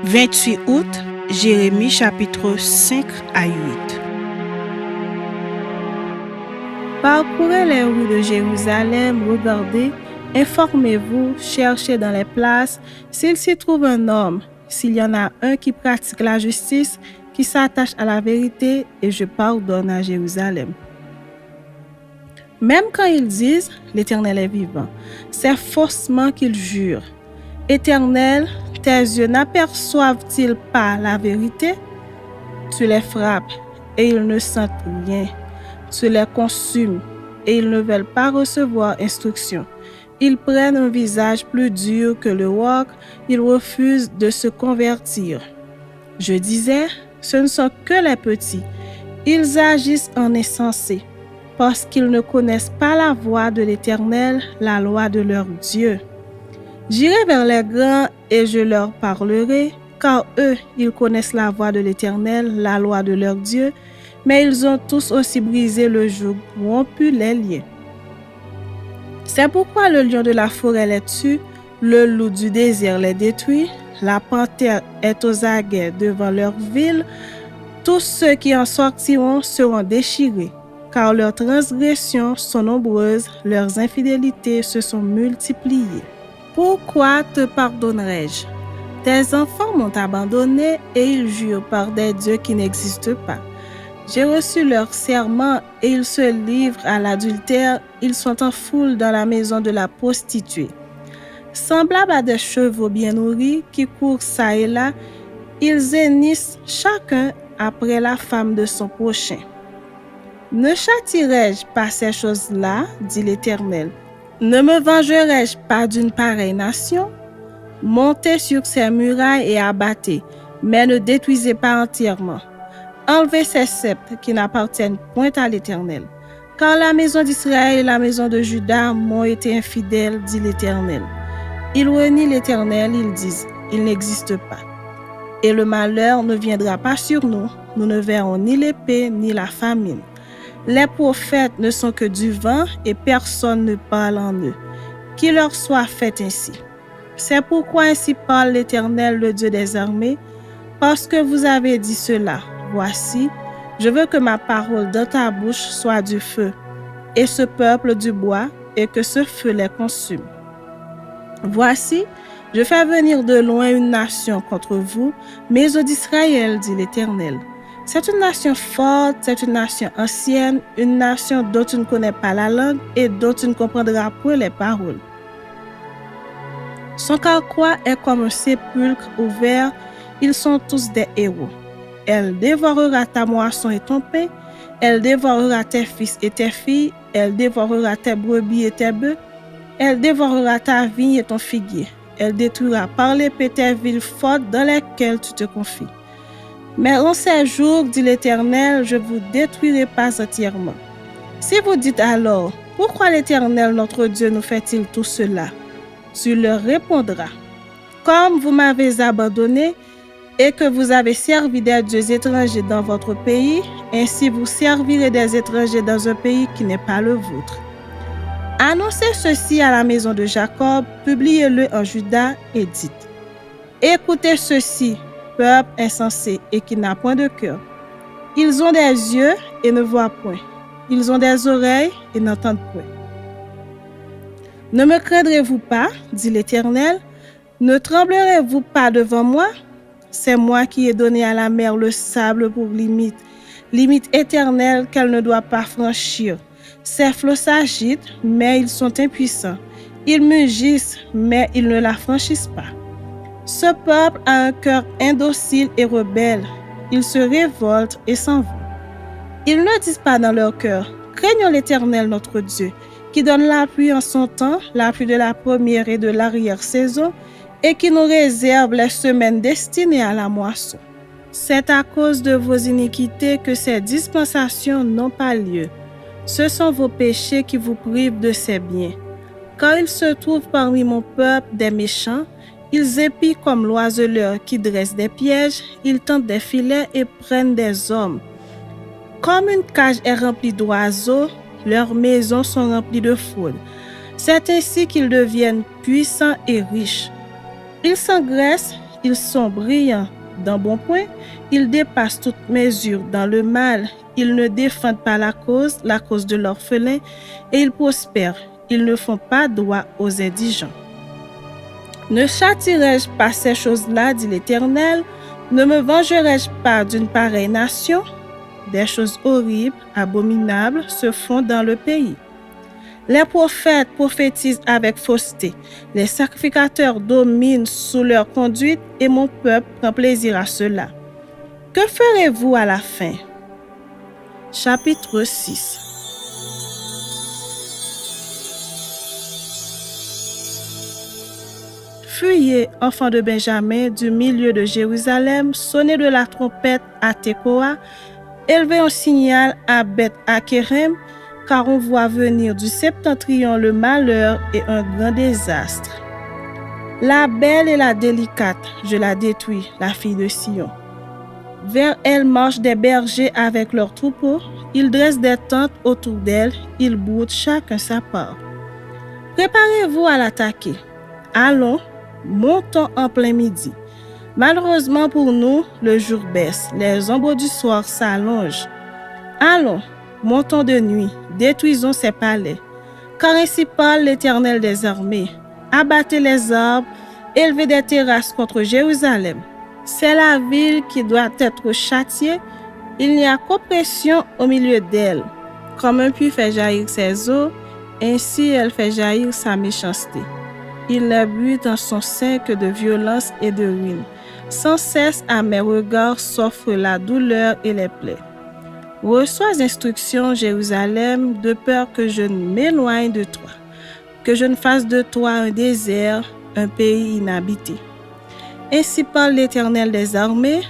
28 août, Jérémie chapitre 5 à 8. Parcourez les rues de Jérusalem, regardez, informez-vous, cherchez dans les places s'il s'y trouve un homme, s'il y en a un qui pratique la justice, qui s'attache à la vérité, et je pardonne à Jérusalem. Même quand ils disent « l'Éternel est vivant », c'est faussement qu'ils jurent. « Éternel, tes yeux n'aperçoivent-ils pas la vérité? Tu les frappes et ils ne sentent rien. Tu les consumes et ils ne veulent pas recevoir instruction. Ils prennent un visage plus dur que le roc, ils refusent de se convertir. » Je disais, ce ne sont que les petits. Ils agissent en insensés, parce qu'ils ne connaissent pas la voie de l'Éternel, la loi de leur Dieu. J'irai vers les grands et je leur parlerai, car eux, ils connaissent la voie de l'Éternel, la loi de leur Dieu, mais ils ont tous aussi brisé le joug, rompu les liens. C'est pourquoi le lion de la forêt les tue, le loup du désert les détruit, la panthère est aux aguets devant leur ville, tous ceux qui en sortiront seront déchirés, car leurs transgressions sont nombreuses, leurs infidélités se sont multipliées. Pourquoi te pardonnerai-je? Tes enfants m'ont abandonné et ils jurent par des dieux qui n'existent pas. J'ai reçu leur serment et ils se livrent à l'adultère, ils sont en foule dans la maison de la prostituée. Semblables à des chevaux bien nourris qui courent çà et là, ils hennissent chacun après la femme de son prochain. Ne châtierai-je pas ces choses-là, dit l'Éternel? Ne me vengerai-je pas d'une pareille nation? Montez sur ses murailles et abattez, mais ne détruisez pas entièrement. Enlevez ces sceptres qui n'appartiennent point à l'Éternel. Car la maison d'Israël et la maison de Juda m'ont été infidèles, dit l'Éternel. Ils renient l'Éternel, ils disent, il n'existe pas. Et le malheur ne viendra pas sur nous, nous ne verrons ni l'épée ni la famine. Les prophètes ne sont que du vent et personne ne parle en eux. Qu'il leur soit fait ainsi. C'est pourquoi ainsi parle l'Éternel, le Dieu des armées, parce que vous avez dit cela. Voici, je veux que ma parole dans ta bouche soit du feu, et ce peuple du bois, et que ce feu les consume. Voici, je fais venir de loin une nation contre vous, maison d'Israël, dit l'Éternel. C'est une nation forte, c'est une nation ancienne, une nation dont tu ne connais pas la langue et dont tu ne comprendras point les paroles. Son carquois est comme un sépulcre ouvert, ils sont tous des héros. Elle dévorera ta moisson et ton pain, elle dévorera tes fils et tes filles, elle dévorera tes brebis et tes bœufs, elle dévorera ta vigne et ton figuier, elle détruira par l'épée tes villes fortes dans lesquelles tu te confies. Mais en ces jours, dit l'Éternel, je ne vous détruirai pas entièrement. Si vous dites alors, pourquoi l'Éternel notre Dieu nous fait-il tout cela? Tu leur répondras, comme vous m'avez abandonné et que vous avez servi des dieux étrangers dans votre pays, ainsi vous servirez des étrangers dans un pays qui n'est pas le vôtre. Annoncez ceci à la maison de Jacob, publiez-le en Juda et dites, écoutez ceci, peuple insensé et qui n'a point de cœur. Ils ont des yeux et ne voient point. Ils ont des oreilles et n'entendent point. Ne me craindrez-vous pas, dit l'Éternel? Ne tremblerez-vous pas devant moi? C'est moi qui ai donné à la mer le sable pour limite, limite éternelle qu'elle ne doit pas franchir. Ses flots s'agitent, mais ils sont impuissants. Ils mugissent, mais ils ne la franchissent pas. Ce peuple a un cœur indocile et rebelle. Ils se révoltent et s'en vont. Ils ne disent pas dans leur cœur, craignons l'Éternel notre Dieu, qui donne la pluie en son temps, la pluie de la première et de l'arrière-saison, et qui nous réserve les semaines destinées à la moisson. C'est à cause de vos iniquités que ces dispensations n'ont pas lieu. Ce sont vos péchés qui vous privent de ces biens. Quand il se trouve parmi mon peuple des méchants, ils épient comme l'oiseleur qui dresse des pièges, ils tentent des filets et prennent des hommes. Comme une cage est remplie d'oiseaux, leurs maisons sont remplies de fraude. C'est ainsi qu'ils deviennent puissants et riches. Ils s'engraissent ils sont brillants dans bon point, ils dépassent toute mesure dans le mal, ils ne défendent pas la cause de l'orphelin, et ils prospèrent, ils ne font pas droit aux indigents. Ne châtierai-je pas ces choses-là, dit l'Éternel? Ne me vengerai-je pas d'une pareille nation? Des choses horribles, abominables se font dans le pays. Les prophètes prophétisent avec fausseté. Les sacrificateurs dominent sous leur conduite et mon peuple prend plaisir à cela. Que ferez-vous à la fin? Chapitre 6. Fuyez, enfants de Benjamin, du milieu de Jérusalem, sonnez de la trompette à Tekoa, élevez un signal à Beth-Hakerem, car on voit venir du septentrion le malheur et un grand désastre. La belle et la délicate, je la détruis, la fille de Sion. Vers elle marchent des bergers avec leurs troupeaux, ils dressent des tentes autour d'elle, ils broutent chacun sa part. Préparez-vous à l'attaquer. Allons, montons en plein midi. Malheureusement pour nous, le jour baisse, les ombres du soir s'allongent. Allons, montons de nuit, détruisons ses palais. Car ainsi parle l'Éternel des armées. Abattez les arbres, élevez des terrasses contre Jérusalem. C'est la ville qui doit être châtiée, il n'y a qu'oppression au milieu d'elle. Comme un puits fait jaillir ses eaux, ainsi elle fait jaillir sa méchanceté. Il n'a bu dans son sein que de violence et de ruine. Sans cesse à mes regards s'offre la douleur et les plaies. Reçois instruction, Jérusalem, de peur que je ne m'éloigne de toi, que je ne fasse de toi un désert, un pays inhabité. Ainsi parle l'Éternel des armées,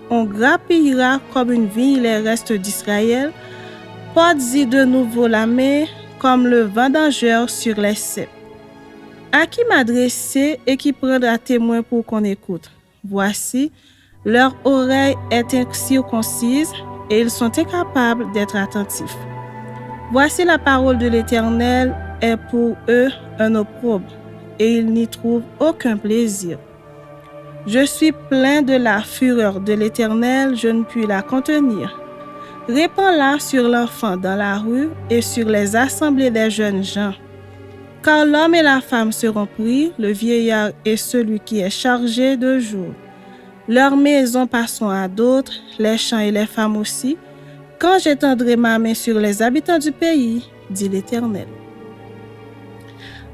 on grappillera comme une vigne les restes d'Israël, porte-y de nouveau la main, comme le vendangeur sur les ceps. À qui m'adresser et qui prendra témoin pour qu'on écoute? Voici, leur oreille est incirconcise et ils sont incapables d'être attentifs. Voici la parole de l'Éternel est pour eux un opprobre et ils n'y trouvent aucun plaisir. Je suis plein de la fureur de l'Éternel, je ne puis la contenir. Répands-la sur l'enfant dans la rue et sur les assemblées des jeunes gens. Car l'homme et la femme seront pris, le vieillard et celui qui est chargé de jour. Leurs maisons passeront à d'autres, les champs et les femmes aussi, quand j'étendrai ma main sur les habitants du pays, dit l'Éternel.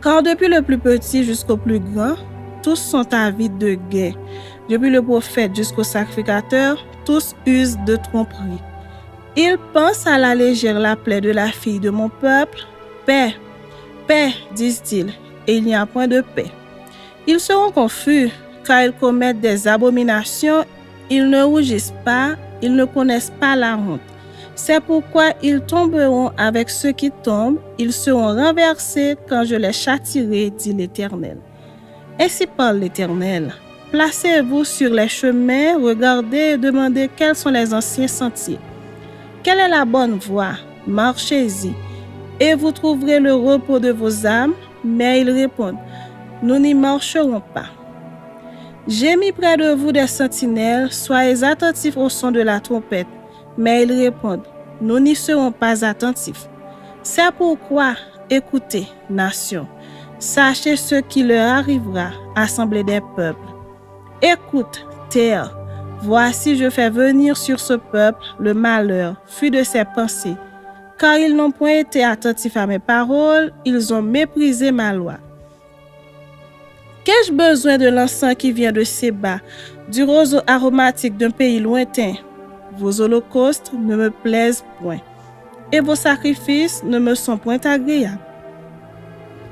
Car depuis le plus petit jusqu'au plus grand, tous sont avides de gain. Depuis le prophète jusqu'au sacrificateur, tous usent de tromperie. Ils pensent à la légère la plaie de la fille de mon peuple. Paix, paix, disent-ils, et il n'y a point de paix. Ils seront confus, car ils commettent des abominations, ils ne rougissent pas, ils ne connaissent pas la honte. C'est pourquoi ils tomberont avec ceux qui tombent, ils seront renversés quand je les châtierai, dit l'Éternel. Ainsi parle l'Éternel. Placez-vous sur les chemins, regardez et demandez quels sont les anciens sentiers. Quelle est la bonne voie? Marchez-y, et vous trouverez le repos de vos âmes. Mais ils répondent, nous n'y marcherons pas. J'ai mis près de vous des sentinelles, soyez attentifs au son de la trompette. Mais ils répondent, nous n'y serons pas attentifs. C'est pourquoi, écoutez, nation, sachez ce qui leur arrivera, assemblée des peuples. Écoute, terre, voici je fais venir sur ce peuple le malheur, fuit de ses pensées, car ils n'ont point été attentifs à mes paroles, ils ont méprisé ma loi. Qu'ai-je besoin de l'encens qui vient de Séba, du roseau aromatique d'un pays lointain? Vos holocaustes ne me plaisent point, et vos sacrifices ne me sont point agréables.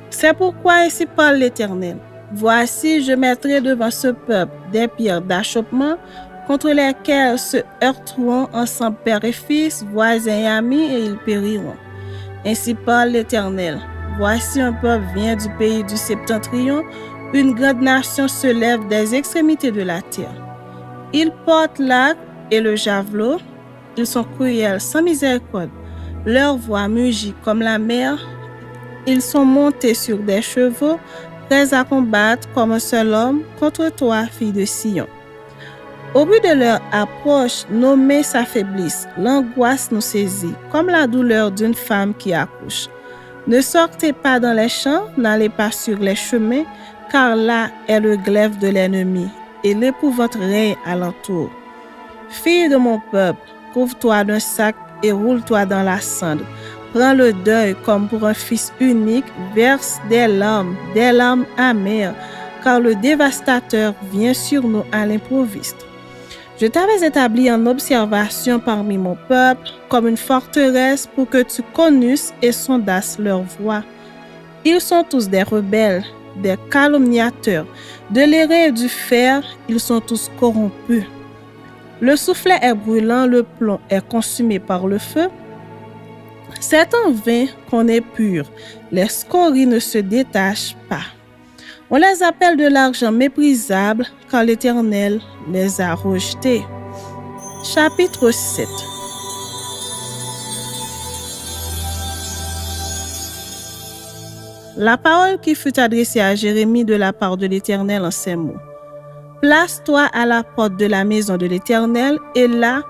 C'est pourquoi ainsi parle l'Éternel. Voici, je mettrai devant ce peuple des pierres d'achoppement contre lesquelles se heurteront ensemble père et fils, voisins et amis, et ils périront. Ainsi parle l'Éternel. Voici un peuple vient du pays du septentrion, une grande nation se lève des extrémités de la terre. Ils portent l'arc et le javelot, ils sont cruels sans miséricorde. Leur voix mugit comme la mer, ils sont montés sur des chevaux, prêts à combattre comme un seul homme contre toi, fille de Sion. Au but de leur approche, nos mains s'affaiblissent, l'angoisse nous saisit, comme la douleur d'une femme qui accouche. Ne sortez pas dans les champs, n'allez pas sur les chemins, car là est le glaive de l'ennemi, et l'épouvante règne alentour. Fille de mon peuple, couvre-toi d'un sac et roule-toi dans la cendre. Prends le deuil comme pour un fils unique, verse des larmes amères, car le dévastateur vient sur nous à l'improviste. Je t'avais établi en observation parmi mon peuple, comme une forteresse pour que tu connusses et sondasses leur voie. Ils sont tous des rebelles, des calomniateurs, de l'airain et du fer, ils sont tous corrompus. Le soufflet est brûlant, le plomb est consumé par le feu. C'est en vain qu'on est pur, les scories ne se détachent pas. On les appelle de l'argent méprisable, car l'Éternel les a rejetés. Chapitre 7. La parole qui fut adressée à Jérémie de la part de l'Éternel en ces mots. Place-toi à la porte de la maison de l'Éternel, et là,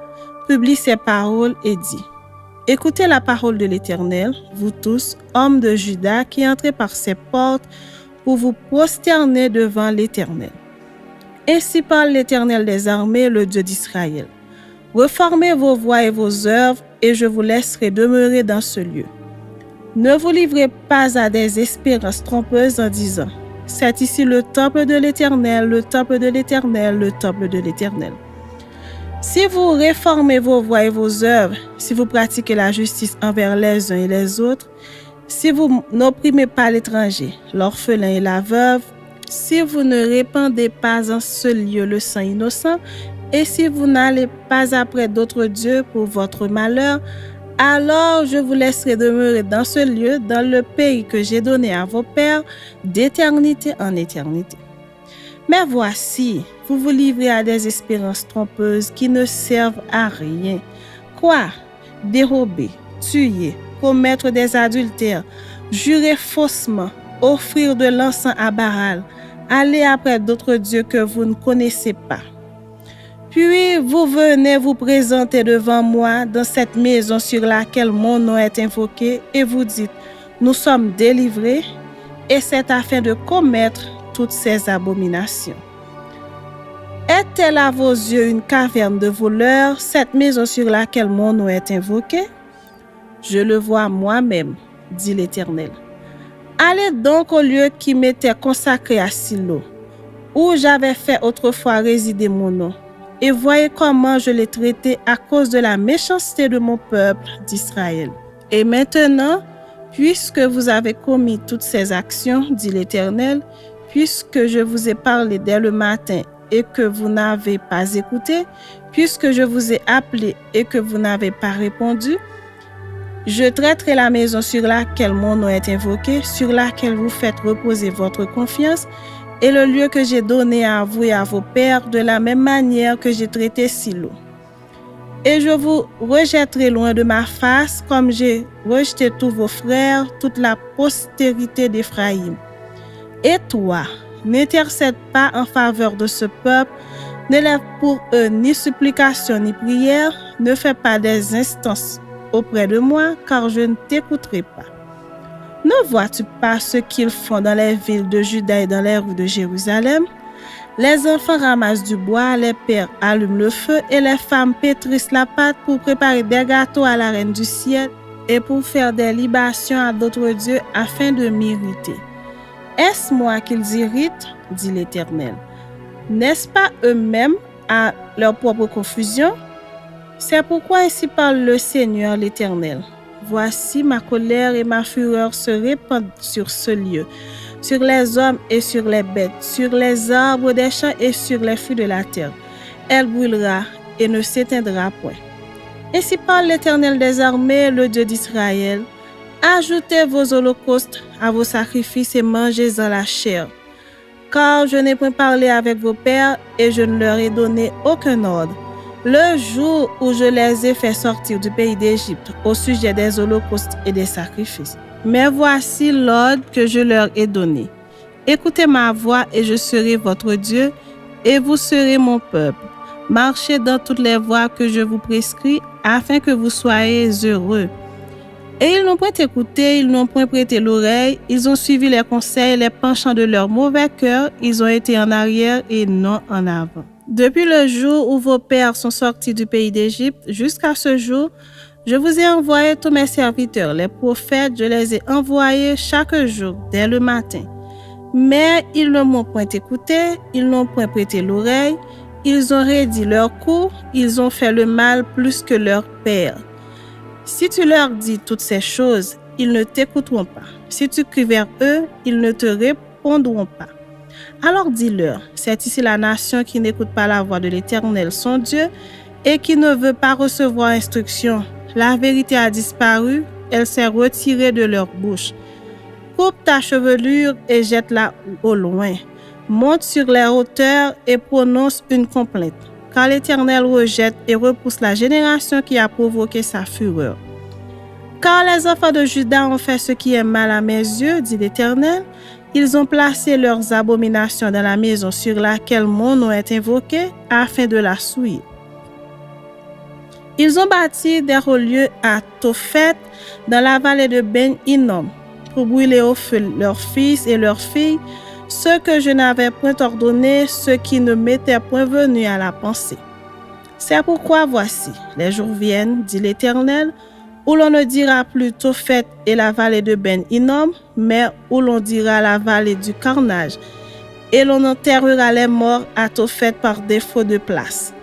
publie ces paroles et dis. Écoutez la parole de l'Éternel, vous tous, hommes de Juda, qui entrez par ces portes pour vous prosterner devant l'Éternel. Ainsi parle l'Éternel des armées, le Dieu d'Israël. Reformez vos voies et vos œuvres, et je vous laisserai demeurer dans ce lieu. Ne vous livrez pas à des espérances trompeuses en disant « C'est ici le temple de l'Éternel, le temple de l'Éternel, le temple de l'Éternel. » Si vous réformez vos voies et vos œuvres, si vous pratiquez la justice envers les uns et les autres, si vous n'opprimez pas l'étranger, l'orphelin et la veuve, si vous ne répandez pas en ce lieu le sang innocent, et si vous n'allez pas après d'autres dieux pour votre malheur, alors je vous laisserai demeurer dans ce lieu, dans le pays que j'ai donné à vos pères, d'éternité en éternité. Mais voici, vous vous livrez à des espérances trompeuses qui ne servent à rien. Quoi? Dérober, tuer, commettre des adultères, jurer faussement, offrir de l'encens à Baal, aller après d'autres dieux que vous ne connaissez pas. Puis vous venez vous présenter devant moi dans cette maison sur laquelle mon nom est invoqué et vous dites, nous sommes délivrés, et c'est afin de commettre toutes ces abominations. Est-elle à vos yeux une caverne de voleurs, cette maison sur laquelle mon nom est invoqué? Je le vois moi-même, dit l'Éternel. Allez donc au lieu qui m'était consacré à Silo, où j'avais fait autrefois résider mon nom, et voyez comment je l'ai traité à cause de la méchanceté de mon peuple d'Israël. Et maintenant, puisque vous avez commis toutes ces actions, dit l'Éternel, puisque je vous ai parlé dès le matin et que vous n'avez pas écouté, puisque je vous ai appelé et que vous n'avez pas répondu, je traiterai la maison sur laquelle mon nom est invoqué, sur laquelle vous faites reposer votre confiance, et le lieu que j'ai donné à vous et à vos pères de la même manière que j'ai traité Silo. Et je vous rejetterai loin de ma face, comme j'ai rejeté tous vos frères, toute la postérité d'Éphraïm. Et toi, n'intercède pas en faveur de ce peuple, n'élève pour eux ni supplication ni prière, ne fais pas des instances auprès de moi, car je ne t'écouterai pas. Ne vois-tu pas ce qu'ils font dans les villes de Juda et dans les rues de Jérusalem? Les enfants ramassent du bois, les pères allument le feu et les femmes pétrissent la pâte pour préparer des gâteaux à la reine du ciel et pour faire des libations à d'autres dieux afin de m'irriter. Est-ce moi qu'ils irritent? Dit l'Éternel. N'est-ce pas eux-mêmes à leur propre confusion? C'est pourquoi ainsi parle le Seigneur l'Éternel. Voici ma colère et ma fureur se répandent sur ce lieu, sur les hommes et sur les bêtes, sur les arbres des champs et sur les fruits de la terre. Elle brûlera et ne s'éteindra point. Ainsi parle l'Éternel des armées, le Dieu d'Israël. Ajoutez vos holocaustes à vos sacrifices et mangez-en la chair. Car je n'ai point parlé avec vos pères et je ne leur ai donné aucun ordre. Le jour où je les ai fait sortir du pays d'Égypte au sujet des holocaustes et des sacrifices. Mais voici l'ordre que je leur ai donné. Écoutez ma voix et je serai votre Dieu et vous serez mon peuple. Marchez dans toutes les voies que je vous prescris afin que vous soyez heureux. Et ils n'ont point écouté, ils n'ont point prêté l'oreille, ils ont suivi les conseils, les penchants de leur mauvais cœur, ils ont été en arrière et non en avant. Depuis le jour où vos pères sont sortis du pays d'Égypte jusqu'à ce jour, je vous ai envoyé tous mes serviteurs, les prophètes, je les ai envoyés chaque jour dès le matin. Mais ils ne m'ont point écouté, ils n'ont point prêté l'oreille, ils ont raidi leur cou, ils ont fait le mal plus que leur père. Si tu leur dis toutes ces choses, ils ne t'écouteront pas. Si tu cries vers eux, ils ne te répondront pas. Alors dis-leur, c'est ici la nation qui n'écoute pas la voix de l'Éternel, son Dieu, et qui ne veut pas recevoir instruction. La vérité a disparu, elle s'est retirée de leur bouche. Coupe ta chevelure et jette-la au loin. Monte sur les hauteurs et prononce une complainte. Car l'Éternel rejette et repousse la génération qui a provoqué sa fureur. Car les enfants de Juda ont fait ce qui est mal à mes yeux, dit l'Éternel. Ils ont placé leurs abominations dans la maison sur laquelle mon nom est invoqué, afin de la souiller. Ils ont bâti des hauts lieux à Tophet, dans la vallée de Ben Hinnom, pour brûler au feu leurs fils et leurs filles, ceux que je n'avais point ordonnés, ceux qui ne m'étaient point venus à la pensée. C'est pourquoi voici, les jours viennent, dit l'Éternel, où l'on ne dira plus Tophet et la vallée de Ben Hinnom, mais où l'on dira la vallée du carnage, et l'on enterrera les morts à Tophet par défaut de place.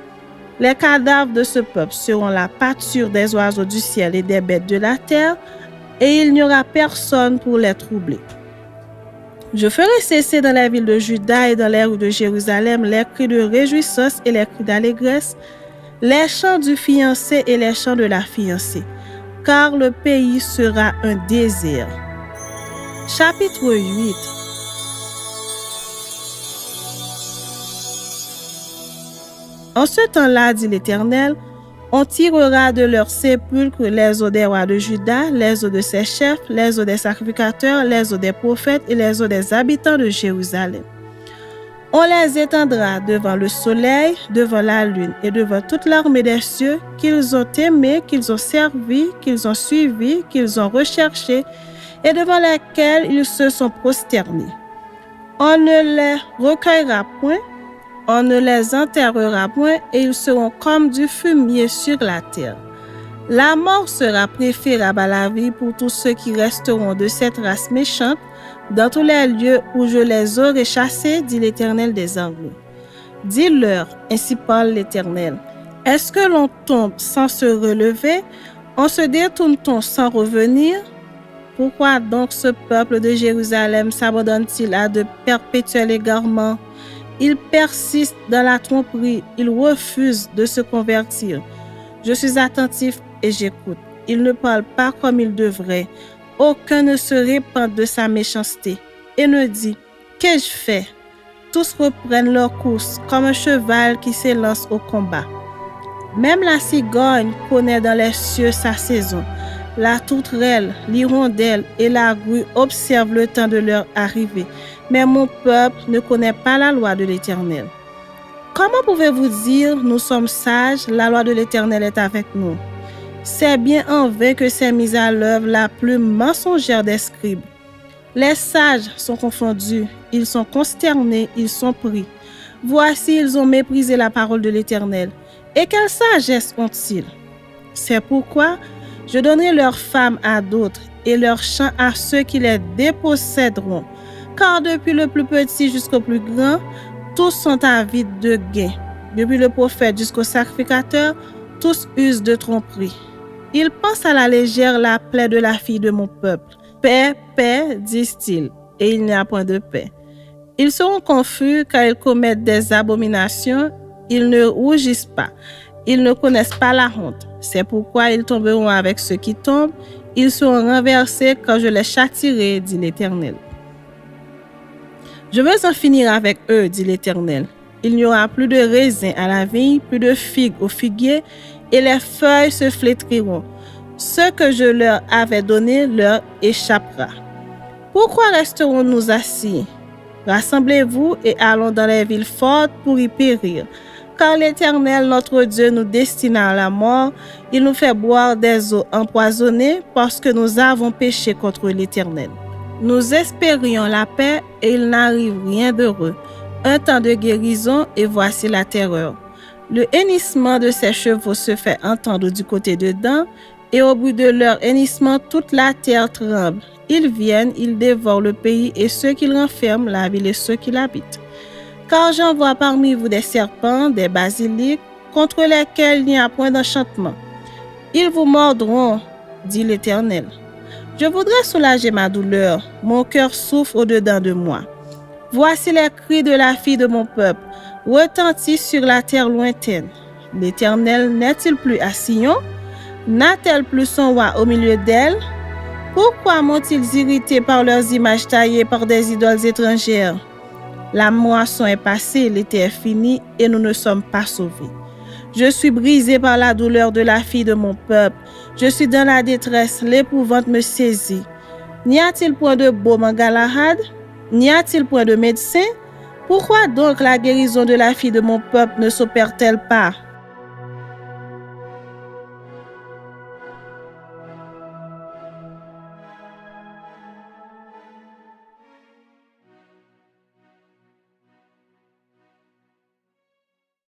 Les cadavres de ce peuple seront la pâture des oiseaux du ciel et des bêtes de la terre, et il n'y aura personne pour les troubler. Je ferai cesser dans les villes de Juda et dans les rues de Jérusalem les cris de réjouissance et les cris d'allégresse, les chants du fiancé et les chants de la fiancée, car le pays sera un désert. Chapitre 8. En ce temps-là, dit l'Éternel, on tirera de leurs sépulcres les os des rois de Juda, les os de ses chefs, les os des sacrificateurs, les os des prophètes et les os des habitants de Jérusalem. On les étendra devant le soleil, devant la lune et devant toute l'armée des cieux qu'ils ont aimés, qu'ils ont servi, qu'ils ont suivis, qu'ils ont recherchés et devant lesquels ils se sont prosternés. On ne les recueillera point, on ne les enterrera point et ils seront comme du fumier sur la terre. La mort sera préférable à la vie pour tous ceux qui resteront de cette race méchante dans tous les lieux où je les aurai chassés, dit l'Éternel des armées. Dis-leur, ainsi parle l'Éternel, est-ce que l'on tombe sans se relever? On se détourne-t-on sans revenir? Pourquoi donc ce peuple de Jérusalem s'abandonne-t-il à de perpétuels égarements? Il persiste dans la tromperie, il refuse de se convertir. Je suis attentif et j'écoute. Il ne parle pas comme il devrait. Aucun ne se répand de sa méchanceté et ne dit « Qu'ai-je fait ?» Tous reprennent leur course comme un cheval qui s'élance au combat. Même la cigogne connaît dans les cieux sa saison. La tourterelle, l'hirondelle et la grue observent le temps de leur arrivée. Mais mon peuple ne connaît pas la loi de l'Éternel. Comment pouvez-vous dire, nous sommes sages, la loi de l'Éternel est avec nous? C'est bien en vain que s'est mise à l'œuvre la plus mensongère des scribes. Les sages sont confondus, ils sont consternés, ils sont pris. Voici, ils ont méprisé la parole de l'Éternel. Et quelle sagesse ont-ils? C'est pourquoi je donnerai leurs femmes à d'autres et leurs champs à ceux qui les déposséderont. Car depuis le plus petit jusqu'au plus grand, tous sont avides de gain. Depuis le prophète jusqu'au sacrificateur, tous usent de tromperie. Ils pensent à la légère la plaie de la fille de mon peuple. Paix, paix, disent-ils, et il n'y a point de paix. Ils seront confus car ils commettent des abominations, ils ne rougissent pas, ils ne connaissent pas la honte. C'est pourquoi ils tomberont avec ceux qui tombent, ils seront renversés quand je les châtierai, dit l'Éternel. Je veux en finir avec eux, dit l'Éternel. Il n'y aura plus de raisins à la vigne, plus de figues au figuier, et les feuilles se flétriront. Ce que je leur avais donné leur échappera. Pourquoi resterons-nous assis? Rassemblez-vous et allons dans les villes fortes pour y périr. Car l'Éternel, notre Dieu, nous destine à la mort. Il nous fait boire des eaux empoisonnées parce que nous avons péché contre l'Éternel. Nous espérions la paix et il n'arrive rien d'heureux. Un temps de guérison et voici la terreur. Le hennissement de ses chevaux se fait entendre du côté de Dan et au bout de leur hennissement, toute la terre tremble. Ils viennent, ils dévorent le pays et ceux qui renferment, la ville et ceux qui l'habitent. Car j'envoie parmi vous des serpents, des basiliques, contre lesquels il n'y a point d'enchantement. Ils vous mordront, dit l'Éternel. Je voudrais soulager ma douleur, mon cœur souffre au-dedans de moi. Voici les cris de la fille de mon peuple, retentissent sur la terre lointaine. L'Éternel n'est-il plus à Sion? N'a-t-elle plus son roi au milieu d'elle? Pourquoi m'ont-ils irrité par leurs images taillées par des idoles étrangères? La moisson est passée, l'été est fini et nous ne sommes pas sauvés. Je suis brisé par la douleur de la fille de mon peuple. Je suis dans la détresse, l'épouvante me saisit. N'y a-t-il point de baume en Galahad? N'y a-t-il point de médecin? Pourquoi donc la guérison de la fille de mon peuple ne s'opère-t-elle pas?